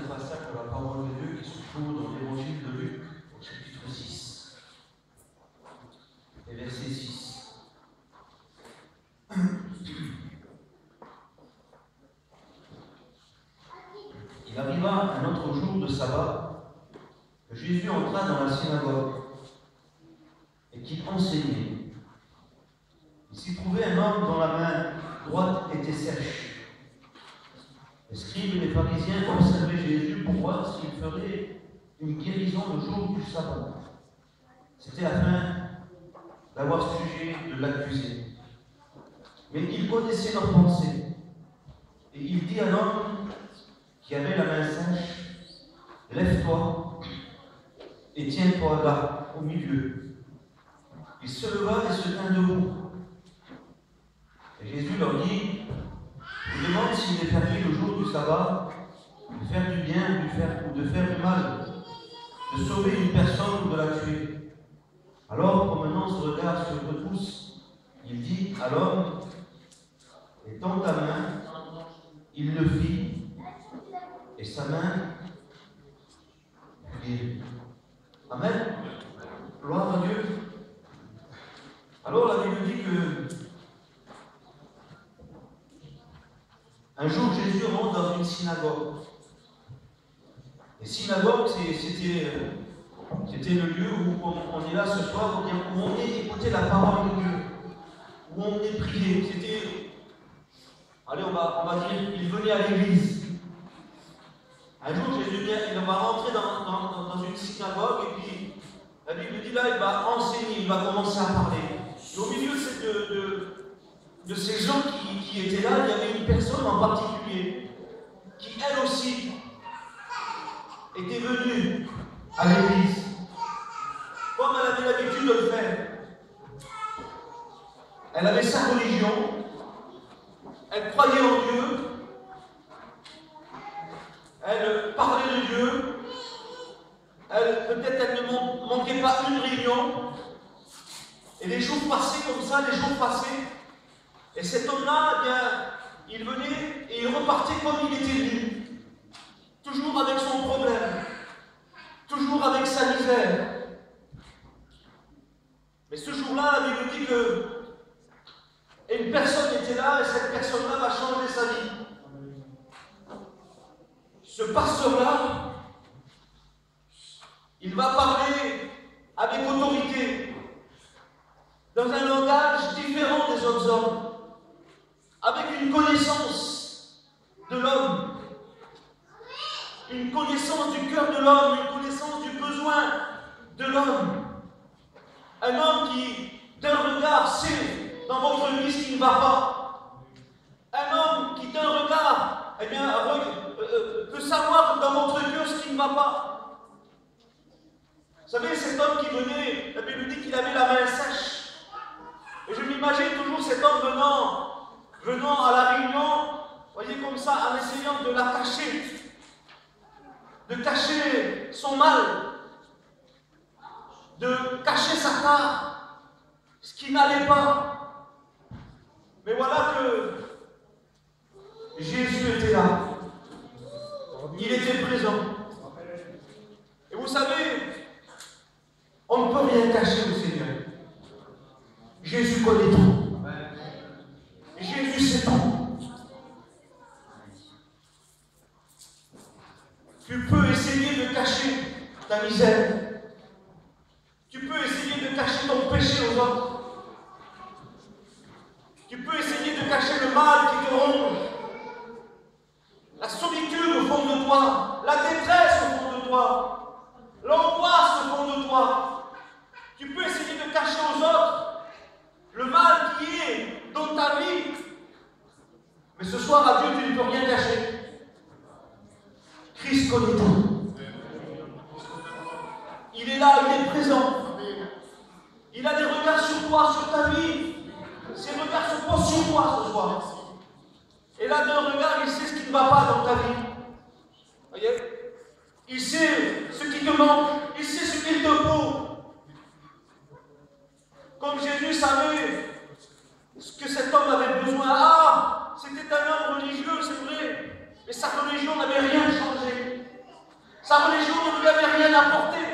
passage de la parole de Dieu qui se trouve dans l'évangile de Luc, au chapitre 6, et verset 6. Il arriva un autre jour de sabbat que Jésus entra dans la synagogue et qu'il enseignait. Il s'y trouvait un homme dont la main droite était sèche. Les scribes et les pharisiens observaient Jésus pour voir s'il ferait une guérison le jour du sabbat. C'était afin d'avoir sujet de l'accuser. Mais il connaissait leurs pensées. Et il dit à l'homme qui avait la main sèche, « Lève-toi et tiens-toi là, au milieu. » Il se leva et se tint debout. Et Jésus leur dit, « Je vous demande s'il est permis le jour du sabbat de faire du bien ou de faire du mal, de sauver une personne ou de la tuer. » Alors, promenant ce regard sur eux tous, il dit à l'homme, « Étends ta main. » Il le fit, et sa main fut guérie. Amen. Gloire à Dieu. Alors la Bible dit que un jour Jésus rentre dans une synagogue. Et synagogue, c'était le lieu où on est là ce soir, où on est écouter la parole de Dieu, où on est prié. C'était, allez, on va dire, il venait à l'église. Un jour, Jésus il va rentrer dans une synagogue et puis la Bible dit là, il va enseigner, il va commencer à parler. Et au milieu de ces gens qui étaient là, il y avait une personne en particulier qui, elle aussi, était venue à l'église, comme elle avait l'habitude de le faire. Elle avait sa religion, elle croyait en Dieu, elle parlait de Dieu, peut-être elle ne manquait pas une réunion, et les jours passaient comme ça, les jours passaient, et cet homme-là, eh bien, il venait et il repartait comme il était venu, toujours avec son problème, toujours avec sa misère. Mais ce jour-là, la Bible dit que une personne était là, et cette personne-là va changer sa vie. Ce pasteur-là, il va parler avec autorité, dans un langage différent des autres hommes, avec une connaissance de l'homme, une connaissance du cœur de l'homme, une connaissance du besoin de l'homme. Un homme qui, d'un regard, sait dans votre vie ce qui ne va pas. Un homme qui, d'un regard, eh bien, peut savoir dans votre cœur ce qui ne va pas. Vous savez, cet homme qui venait, la Bible dit qu'il avait la main sèche. Et je m'imagine toujours cet homme venant à la réunion, voyez comme ça, en essayant de la cacher, de cacher son mal, de cacher sa part, ce qui n'allait pas. Mais voilà que Jésus était là. Il était présent. Et vous savez, on ne peut rien cacher au Seigneur. Jésus connaît tout. Jésus sait tout. Tu peux essayer de cacher ta misère. Tu peux essayer de cacher ton péché aux autres. Tu peux essayer de cacher le mal qui te ronge. La solitude au fond de toi, la détresse au fond de toi, l'angoisse au fond de toi. Tu peux essayer de cacher aux autres le mal qui est dans ta vie. Mais ce soir, à Dieu, tu ne peux rien cacher. Christ connaît tout. Il est là, il est présent. Il a des regards sur toi, sur ta vie. Ses regards se posent sur toi ce soir. Et là, d'un regard, il sait ce qui ne va pas dans ta vie. Voyez? Il sait ce qui te manque. Il sait ce qu'il te faut. Comme Jésus savait ce que cet homme avait besoin. Ah, c'était un homme religieux, c'est vrai. Mais sa religion n'avait rien changé. apporter.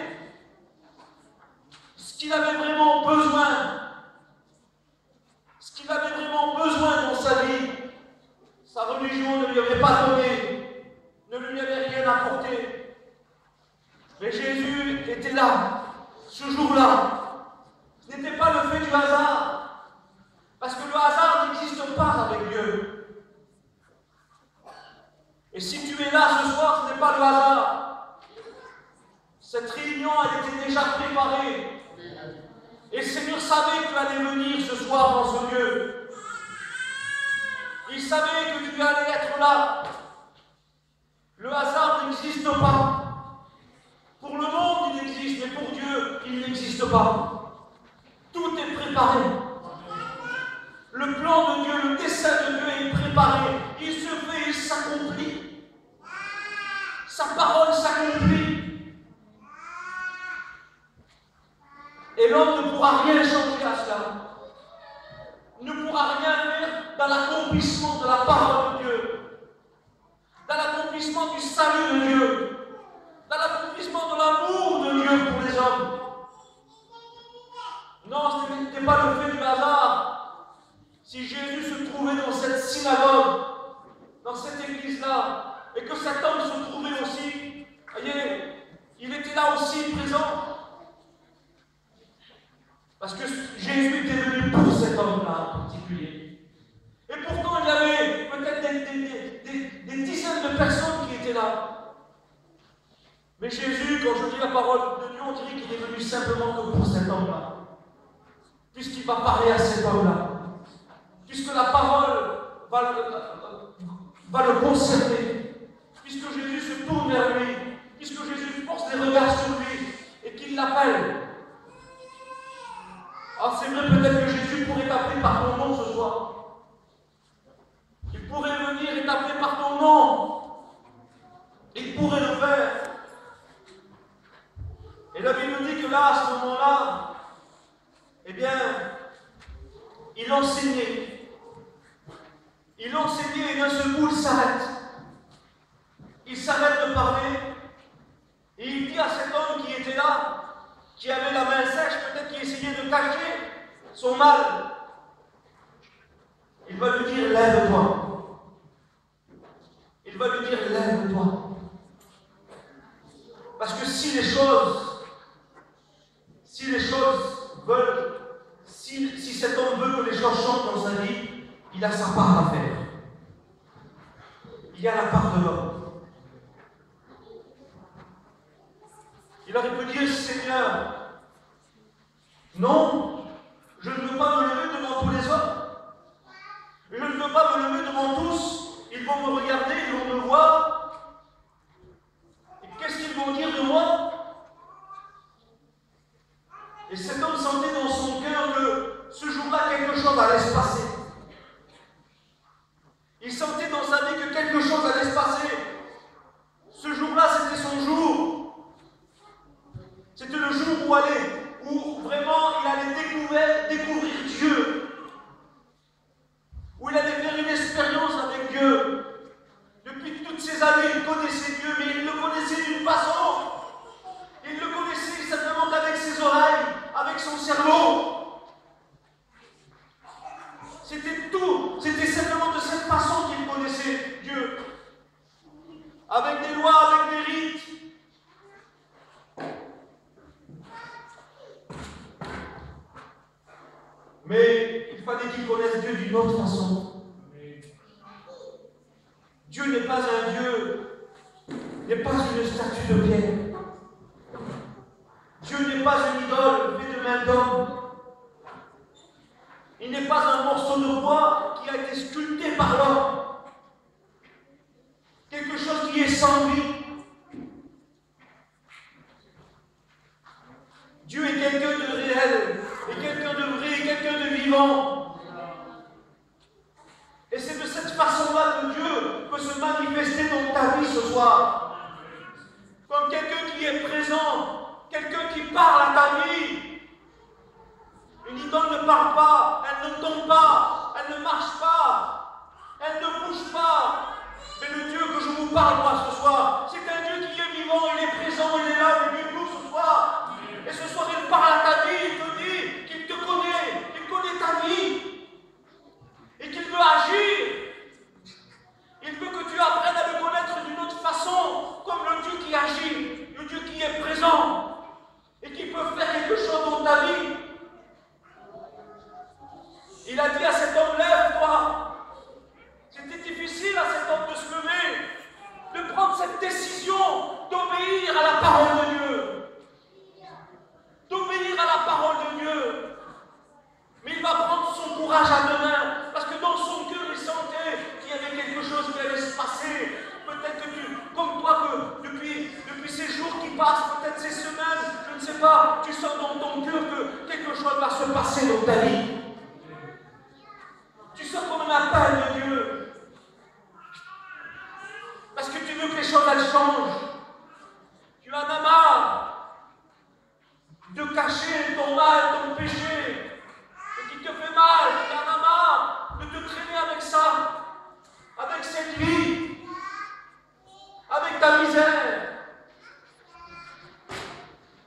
Ce qu'il avait vraiment besoin. Ce qu'il avait vraiment besoin dans sa vie. Sa religion ne lui avait pas donné. Ne lui avait rien apporté. Mais Jésus était là, ce jour-là. Ce n'était pas le fait du hasard. Parce que le hasard n'existe pas avec Dieu. Et si tu es là ce soir, ce n'est pas le hasard. Cette réunion, elle était déjà préparée. Et le Seigneur savait que tu allais venir ce soir dans ce lieu. Il savait que tu allais être là. Le hasard n'existe pas. Pour le monde, il existe, mais pour Dieu, il n'existe pas. Tout est préparé. Le plan de Dieu, le dessein de Dieu est préparé. Il se fait, il s'accomplit. Sa parole s'accomplit. Et l'homme ne pourra rien changer à cela. Ne pourra rien faire dans l'accomplissement de la parole de Dieu. Dans l'accomplissement du salut de Dieu. Dans l'accomplissement de l'amour de Dieu pour les hommes. Non, ce n'était pas le fait du hasard. Si Jésus se trouvait dans cette synagogue, dans cette église-là, et que cet homme se trouvait aussi, voyez, il était là aussi présent. Parce que Jésus était venu pour cet homme-là en particulier. Et pourtant, il y avait peut-être des dizaines de personnes qui étaient là. Mais Jésus, quand je lis la parole de Dieu, on dirait qu'il est venu simplement que pour cet homme-là. Puisqu'il va parler à cet homme-là. Puisque la parole va le concerner. Puisque Jésus se tourne vers lui. Puisque Jésus force les regards sur lui. Et qu'il l'appelle. Alors c'est vrai peut-être que Jésus pourrait t'appeler par ton nom ce soir. Il pourrait venir et t'appeler par ton nom. Il pourrait le faire. Et la Bible dit que là, à ce moment-là, eh bien, il enseignait. Il enseignait et d'un seul coup, il s'arrête. Il s'arrête de parler. Et il dit à cet homme qui était là, qui avait la main sèche, peut-être qui essayait de cacher son mal. Il va lui dire, lève-toi. Il va lui dire, lève-toi. Parce que si les choses veulent, si cet homme veut que les choses changent dans sa vie, il a sa part à faire. Il y a la part de l'homme. Il aurait pu dire, Seigneur, non, je ne veux pas me lever devant tous les hommes. Je ne veux pas me lever devant tous. Ils vont me regarder, ils vont me voir. Et qu'est-ce qu'ils vont dire de moi? Et cet homme sentait dans son cœur que ce jour-là, quelque chose allait se passer. Il sentait dans sa vie que quelque chose allait se passer. Ce jour-là, c'était son jour. C'était le jour où vraiment il allait découvrir Dieu. Où il allait faire une expérience avec Dieu. Depuis toutes ces années, il connaissait Dieu, mais il le connaissait d'une façon. Il le connaissait simplement qu'avec ses oreilles, avec son cerveau. C'était tout. C'était simplement de cette façon qu'il connaissait Dieu. Avec des lois, avec des rites. Mais il fallait qu'il connaisse Dieu d'une autre façon. Dieu n'est pas un Dieu, n'est pas une statue de pierre. Dieu n'est pas une idole faite de main d'homme. Il n'est pas un morceau de bois qui a été sculpté par l'homme. Quelque chose qui est sans vie. Dieu est quelqu'un de réel, et quelqu'un de vrai, et quelqu'un de vivant. Et c'est de cette façon-là que Dieu peut se manifester dans ta vie ce soir. Comme quelqu'un qui est présent, quelqu'un qui parle à ta vie. Une idole ne parle pas, elle ne tombe pas, elle ne marche pas, elle ne bouge pas. Mais le Dieu que je vous parle moi ce soir, c'est un Dieu qui est vivant, il est présent, il est là, il est nous. d'obéir à la parole de Dieu. D'obéir à la parole de Dieu. Mais il va prendre son courage à deux mains, parce que dans son cœur, il sentait qu'il y avait quelque chose qui allait se passer. Peut-être que tu, comme toi, que depuis ces jours qui passent, peut-être ces semaines, je ne sais pas, tu sens dans ton cœur que quelque chose va se passer dans ta vie. Tu sens comme un appel de Dieu. Parce que tu veux que les choses elles changent. Tu en as marre de cacher ton mal, ton péché. Qui te fait mal, tu en as marre de te traîner avec ça, avec cette vie, avec ta misère.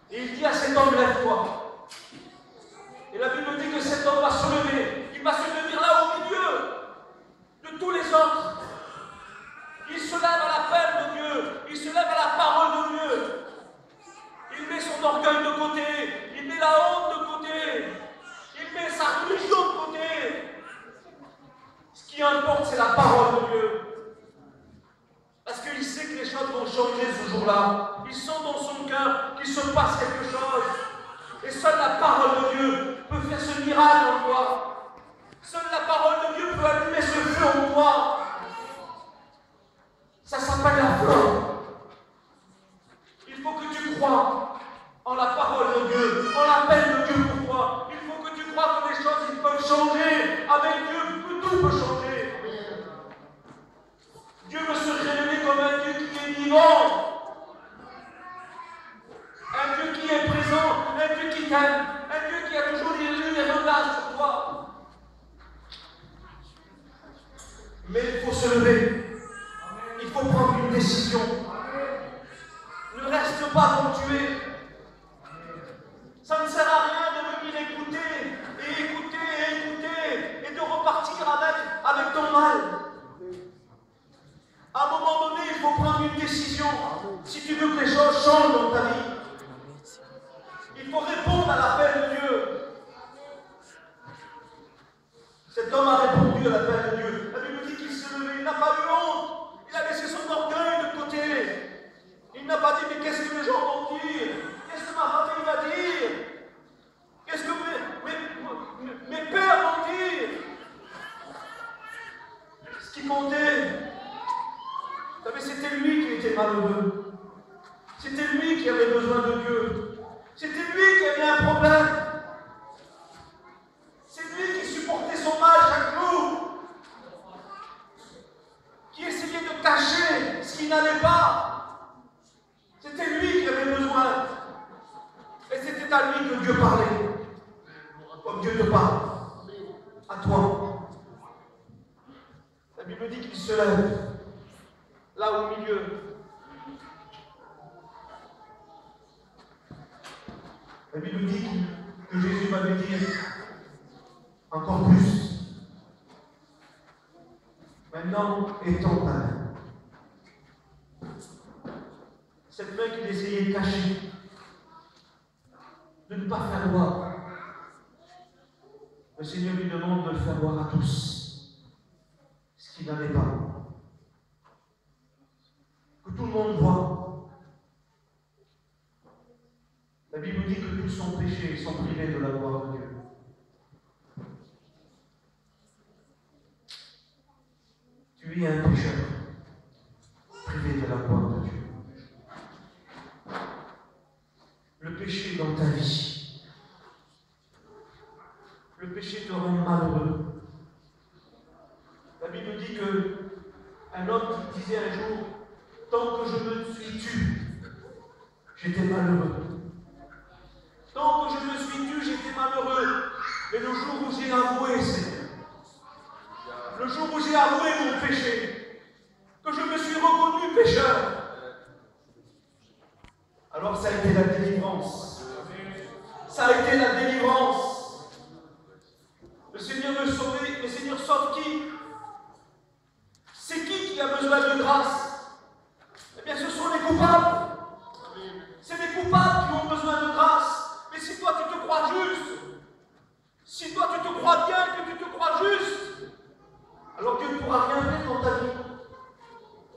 Et il dit à cet homme, lève-toi. Et la Bible dit que cet homme va se lever. Il va se lever là au milieu de tous les autres. Il se lève à l'appel de Dieu. Il se lève à la parole de Dieu. Il met son orgueil de côté. Il met la honte de côté. Il met sa religion de côté. Ce qui importe, c'est la parole de Dieu. Parce qu'il sait que les choses vont changer ce jour-là. Il sent dans son cœur qu'il se passe quelque chose. Et seule la parole de Dieu peut faire ce miracle en toi. Seule la parole de Dieu peut allumer ce feu en toi. Ça s'appelle la foi. Il faut que tu crois en la parole de Dieu, en l'appel de Dieu pour toi. Il faut que tu crois que les choses ils peuvent changer. Avec Dieu, que tout peut changer. Dieu veut se révéler comme un Dieu qui est vivant. Un Dieu qui est présent, un Dieu qui t'aime, un Dieu qui a toujours les yeux et les regards sur toi. Mais il faut se lever. Il faut prendre une décision. Ne reste pas comme tu es. Ça ne sert à rien de venir écouter et écouter et écouter et de repartir avec ton mal. À un moment donné, il faut prendre une décision. Si tu veux que les choses changent dans ta vie, il faut répondre à l'appel de Dieu. Cet homme a répondu à l'appel de Dieu. La Bible dit qu'il s'est levé, il n'a pas eu honte. Il a laissé son orgueil de côté. Il n'a pas dit, mais qu'est-ce que les gens vont dire? Qu'est-ce que ma famille va dire? Qu'est-ce que mes pères vont dire? Ce qui comptait, vous savez, c'était lui qui était malheureux. C'était lui qui avait besoin de Dieu. C'était lui qui avait un problème. C'est lui qui supportait son mal chaque jour. Qui essayait de cacher ce qui n'allait pas. C'était lui qui avait besoin. Et c'était à lui que Dieu parlait. Comme Dieu te parle. À toi. La Bible dit qu'il se lève. Là au milieu. La Bible dit que Jésus va lui dire encore plus. Maintenant, étends ta main. Cette main qu'il essayait de cacher, de ne pas faire voir. Le Seigneur lui demande de le faire voir à tous ce qui n'allait pas. Que tout le monde voit. La Bible dit que tous sont péchés et sont privés de la gloire de Dieu. Tu es un pécheur, privé de la gloire de Dieu. Le péché dans ta vie, le péché te rend malheureux. La Bible dit qu'un homme qui disait un jour, tant que je me suis tu, j'étais malheureux. Tant que je me suis tu, j'étais malheureux. Mais le jour où j'ai avoué, Seigneur, le jour où j'ai avoué mon péché, que je me suis reconnu pécheur, alors ça a été la délivrance. Ça a été la délivrance. Le Seigneur veut sauver. Le Seigneur sauve qui? C'est qui a besoin de grâce? Eh bien, ce sont les coupables. C'est les coupables qui ont besoin de grâce. Mais si toi tu te crois juste, si toi tu te crois bien, que tu te crois juste, alors Dieu ne pourra rien faire dans ta vie.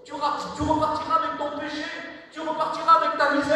Tu repartiras avec ton péché, tu repartiras avec ta misère.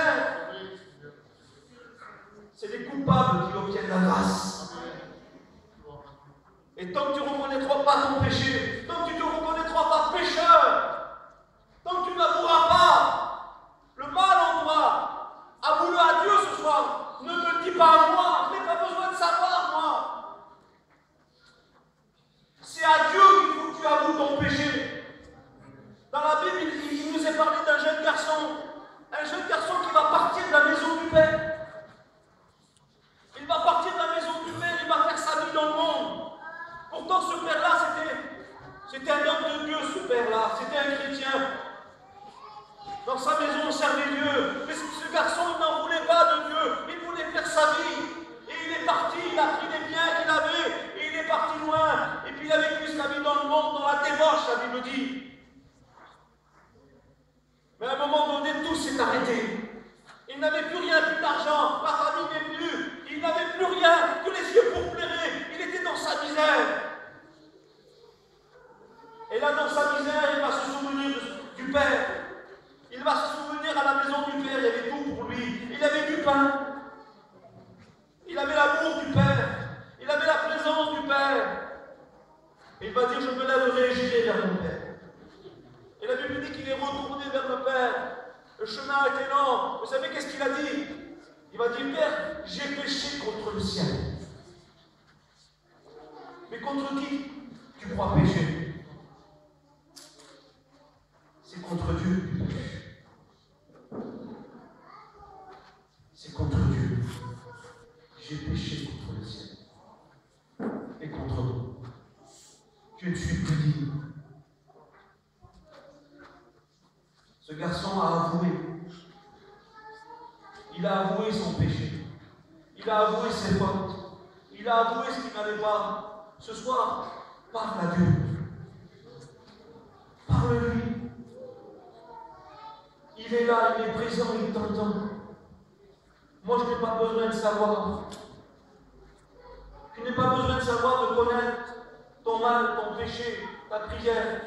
Dans sa maison, on servait Dieu. Mais ce garçon, il n'en voulait pas de Dieu. Il voulait faire sa vie. Et il est parti, il a pris les biens qu'il avait. Et il est parti loin. Et puis il a vécu sa vie dans le monde, dans la débauche, la Bible dit. Mais à un moment donné, tout s'est arrêté. Il n'avait plus rien, plus d'argent. La famille n'est plus. Il n'avait plus rien, que les yeux pourpérés. Il était dans sa misère. Et là, dans sa misère, il va se souvenir du Père. Il va se souvenir à la maison du Père. Il y avait tout pour lui. Il avait du pain. Il avait l'amour du Père. Il avait la présence du Père. Et il va dire, je me lèverai et j'irai vers mon Père. Et la Bible dit qu'il est retourné vers le Père. Le chemin était long. Vous savez qu'est-ce qu'il a dit? Il va dire, Père, j'ai péché contre le ciel. Mais contre qui tu crois pécher? C'est contre Dieu que tu péches. C'est contre Dieu. J'ai péché contre le ciel. Et contre toi. Je ne suis plus digne. Ce garçon a avoué. Il a avoué son péché. Il a avoué ses fautes. Il a avoué ce qu'il n'allait pas. Ce soir, parle à Dieu. Parle-lui. Il est là, il est présent, il t'entend. Moi, je n'ai pas besoin de savoir. Je n'ai pas besoin de savoir, de connaître ton mal, ton péché, ta prière.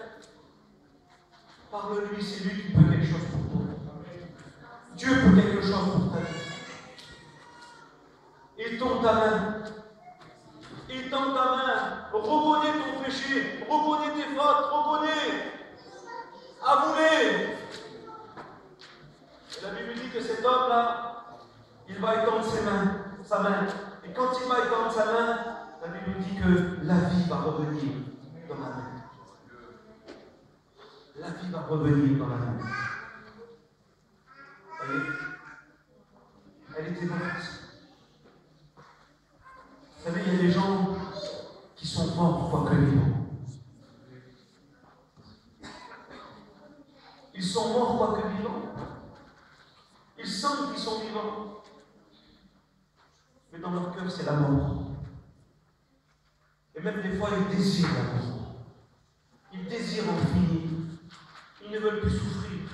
Parle-lui, c'est lui qui peut quelque chose pour toi. Dieu peut quelque chose pour ta vie. Étends ta main. Étends ta main. Reconnais ton péché. Reconnais tes fautes. Reconnais. Avoue-les. Et la Bible dit que cet homme-là, il va étendre sa main. Et quand il va étendre sa main, la Bible dit que la vie va revenir dans la main. La vie va revenir dans la main. Vous voyez? Elle était morte. Vous savez, il y a des gens qui sont morts quoique vivants. Ils sont morts quoique vivants. Ils sentent qu'ils sont vivants. Mais dans leur cœur, c'est la mort. Et même des fois, ils désirent la mort. Ils désirent en finir. Ils ne veulent plus souffrir.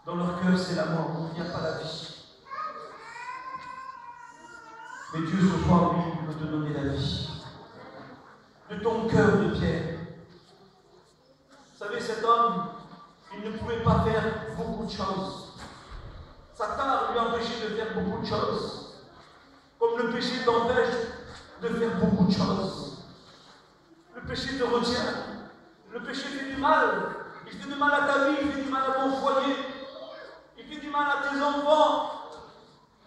Dans leur cœur, c'est la mort. Il n'y a pas la vie. Mais Dieu, ce soir, lui, il veut te donner la vie. De ton cœur de pierre. Vous savez, cet homme, il ne pouvait pas faire beaucoup de choses. Satan lui a empêché de faire beaucoup de choses. Comme le péché t'empêche de faire beaucoup de choses. Le péché te retient. Le péché fait du mal. Il fait du mal à ta vie, il fait du mal à ton foyer. Il fait du mal à tes enfants.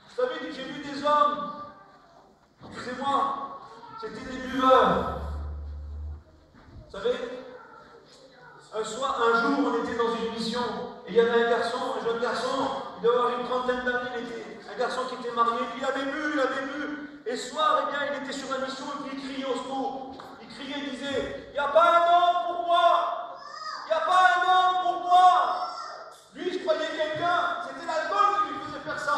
Vous savez, j'ai vu des hommes, excusez-moi, c'était des buveurs. Vous savez, un jour, on était dans une mission, et il y avait un jeune garçon, il devait avoir une trentaine d'années, un garçon qui était marié, puis il avait bu. Et ce soir, eh bien, il était sur la mission, et puis il criait au secours. Il criait, il disait, il n'y a pas un homme pour moi. Il n'y a pas un homme pour moi. Lui, je croyais quelqu'un, c'était l'alcool qui lui faisait faire ça.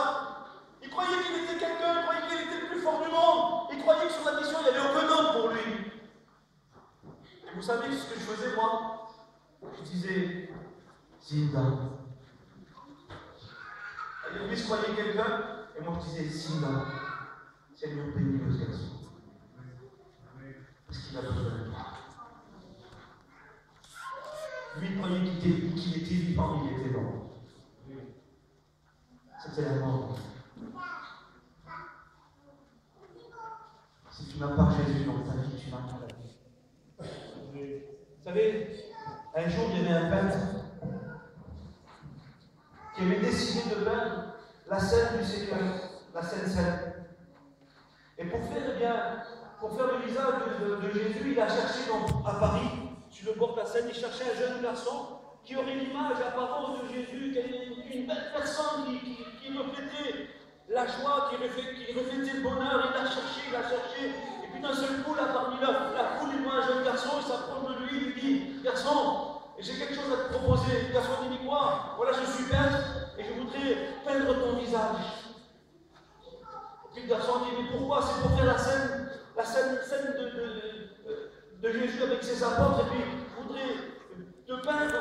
Il croyait qu'il était quelqu'un, il croyait qu'il était le plus fort du monde. Il croyait que sur la mission, il n'y avait aucun homme pour lui. Et vous savez ce que je faisais, moi? Je disais, Zinda. Et lui, je croyais quelqu'un, et moi, je disais, Zinda. Seigneur, bénis le garçon. Parce qu'il a besoin de toi. Lui, il croyait qu'il était vivant, il était mort. C'était la mort. Si tu n'as pas Jésus dans ta vie, tu n'as pas la vie. Vous savez, un jour, il y avait un peintre qui avait décidé de peindre la scène du Seigneur, la scène sainte. Et pour faire le visage de Jésus, il a cherché à Paris, sur le bord de la Seine, il cherchait un jeune garçon qui aurait l'image apparente de Jésus, une belle personne qui reflétait la joie, qui reflétait le bonheur. Il a cherché. Et puis d'un seul coup, là, parmi la foule, il voit un jeune garçon, il s'approche de lui, il lui dit, garçon, et j'ai quelque chose à te proposer. Le garçon dit, mais quoi? Voilà, je suis peintre et je voudrais peindre ton visage. Et puis le garçon dit, mais pourquoi? C'est pour faire la scène de Jésus avec ses apôtres, et puis je voudrais te peindre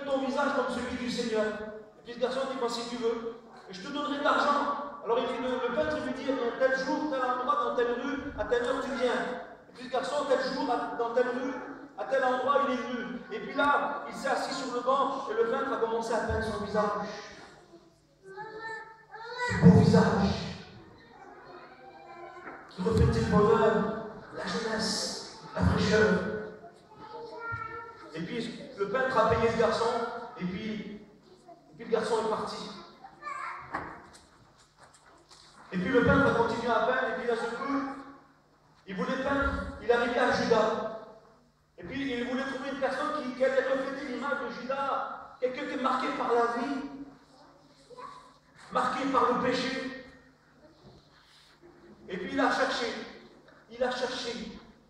ton visage comme celui du Seigneur. Et puis le garçon dit, si tu veux, et je te donnerai de l'argent. Alors le peintre lui dit, tel jour, tel endroit, dans telle rue, à telle heure tu viens. Et puis le garçon, tel jour, dans telle rue, à tel endroit, il est venu. Et puis là, il s'est assis sur le banc, et le peintre a commencé à peindre son visage. Ce beau visage, qui reflétait le bonheur, la jeunesse, la fraîcheur. Et puis le peintre a payé ce garçon, et puis le garçon est parti. Et puis le peintre a continué à peindre, et puis d'un seul coup, il voulait peindre, il arrivait à Judas. Et puis il voulait trouver une personne qui allait refléter l'image de Judas, quelqu'un qui est marqué par la vie, marqué par le péché. Et puis il a cherché,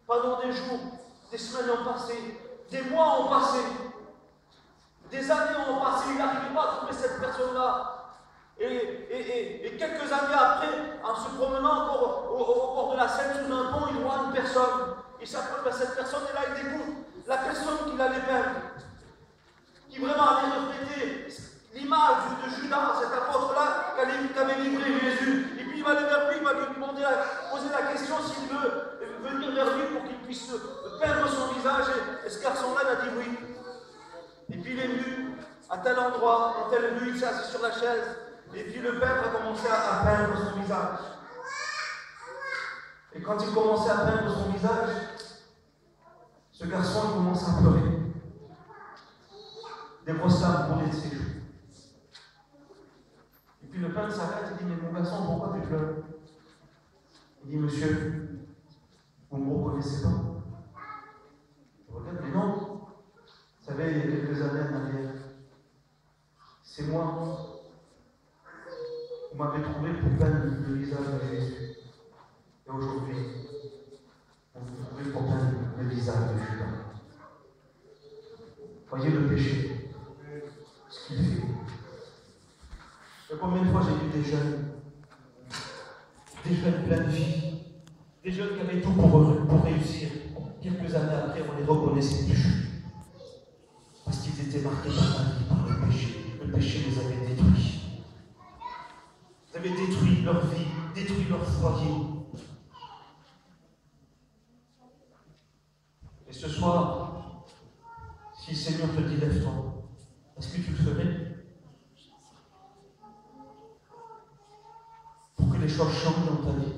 pendant des jours, des semaines ont passé, des mois ont passé, des années ont passé, il n'arrivait pas à trouver cette personne-là. Et quelques années après, en se promenant encore au bord de la Seine sous un pont, il voit une personne. Il s'approche de cette personne et là il découvre la personne qu'il allait peindre, qui vraiment allait refléter l'image de Judas, cet apôtre-là, qu'avait livré Jésus. Et puis il va aller vers lui, il va lui poser la question s'il veut venir vers lui pour qu'il puisse peindre son visage. Et ce garçon-là, il a dit oui. Et puis il est venu à tel endroit, dans telle rue, il s'est assis sur la chaise. Et puis le peintre a commencé à peindre son visage. Et quand il commençait à peindre son visage, ce garçon il commence à pleurer. Des grosses larmes coulaient de ses joues. Et puis le peintre s'arrête et dit, mais mon garçon, pourquoi tu pleures? Il dit, monsieur, vous ne me reconnaissez pas? Je regarde, mais non. Vous savez, il y a quelques années en arrière, c'est moi. Vous m'avez trouvé pour peindre le visage de Jésus. Et aujourd'hui, on vous trouve pour peindre le visage de Judas. Voyez le péché, ce qu'il fait. Et combien de fois j'ai vu des jeunes pleins de vie, des jeunes qui avaient tout pour réussir. Quelques années après, on les reconnaissait plus. Parce qu'ils étaient marqués par la vie, par le péché. Le péché les avait détruits. Ils avaient détruit leur vie, détruit leur foyer. Et ce soir, si le Seigneur te dit lève-toi, est-ce que tu le ferais? Pour que les choses changent dans ta vie.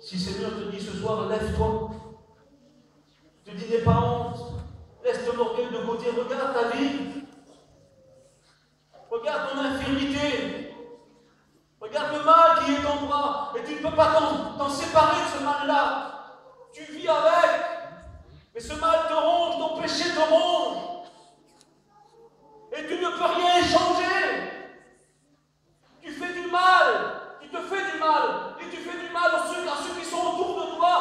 Si le Seigneur te dit ce soir lève-toi, te dis n'aie pas honte, laisse ton orgueil de côté, regarde ta vie. Regarde ton infirmité. Regarde le mal qui est en toi. Et tu ne peux pas t'en séparer de ce mal-là. Tu vis avec. Mais ce mal te ronge, ton péché te ronge. Et tu ne peux rien changer. Tu fais du mal. Tu te fais du mal. Et tu fais du mal à ceux qui sont autour de toi.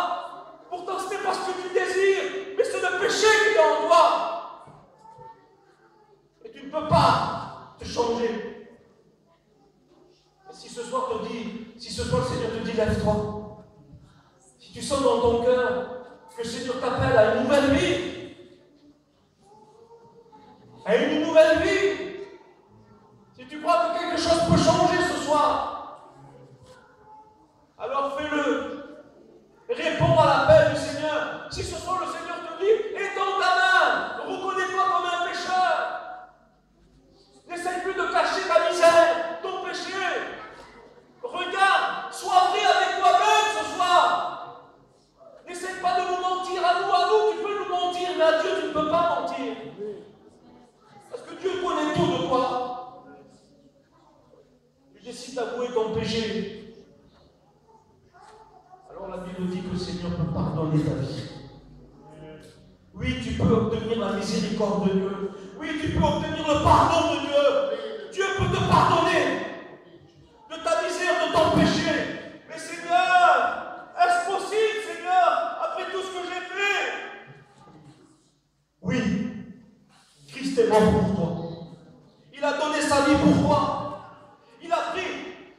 Pourtant, ce n'est pas ce que tu désires. Mais c'est le péché qui est en toi. Et tu ne peux pas te changer. Et si ce soir le Seigneur te dit lève-toi, si tu sens dans ton cœur que le Seigneur t'appelle à une nouvelle vie, si tu crois que quelque chose peut changer ce soir, alors fais-le. Réponds à l'appel du Seigneur. Si ce soir le Seigneur te dit étends ta main, reconnais-toi comme un pécheur. N'essaye plus de cacher ta misère, ton péché. Regarde, sois vrai avec toi-même ce soir. N'essaye pas de nous mentir à nous, tu peux nous mentir, mais à Dieu tu ne peux pas mentir. Parce que Dieu connaît tout de toi. Tu décides d'avouer ton péché. Alors la Bible dit que le Seigneur peut pardonner ta vie. Oui, tu peux obtenir la miséricorde de Dieu. Oui, tu peux obtenir le pardon de Dieu. Dieu peut te pardonner de ta misère, de ton péché. Mais Seigneur, est-ce possible, Seigneur, après tout ce que j'ai fait? Christ est mort pour toi. Il a donné sa vie pour toi. Il a pris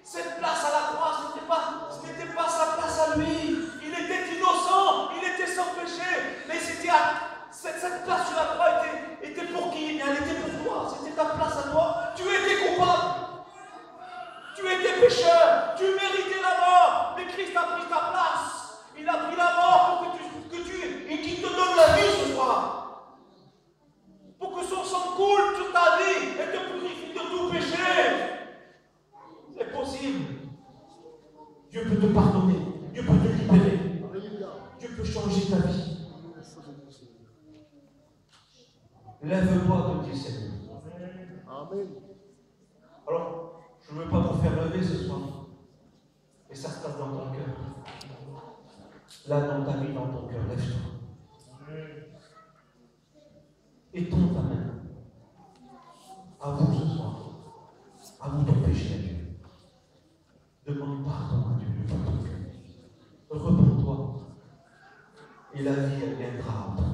cette place à la croix. Ce n'était pas sa place à lui. Il était innocent. Il était sans péché. Mais cette place sur la croix était pour qui? Elle était pour toi. C'était ta place à toi. Tu étais coupable. Tu étais pécheur. Tu méritais la mort. Mais Christ a pris ta place. Il a pris la mort pour et qu'il te donne la vie ce soir. Pour que son sang coule sur ta vie et te purifie de tout péché. C'est possible. Dieu peut te pardonner. Dieu peut te libérer. Dieu peut changer ta vie. Lève-toi, te dit Seigneur. Amen. Alors, je ne veux pas vous faire lever ce soir. Et ça se passe dans ton cœur. Là, dans ta vie, dans ton cœur, lève-toi. Étends ta main. Avoue ce soir. Avoue ton péché à Dieu. Demande pardon à Dieu de ton cœur. Repends-toi. Et la vie, elle viendra en toi.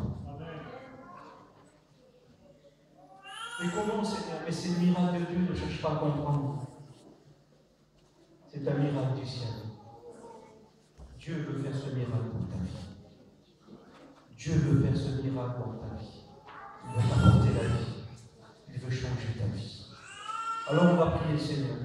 Mais comment, Seigneur? Mais c'est le miracle de Dieu, ne cherche pas à comprendre. C'est un miracle du ciel. Dieu veut faire ce miracle dans ta vie. Dieu veut faire ce miracle dans ta vie. Il veut t'apporter la vie. Il veut changer ta vie. Alors on va prier le Seigneur.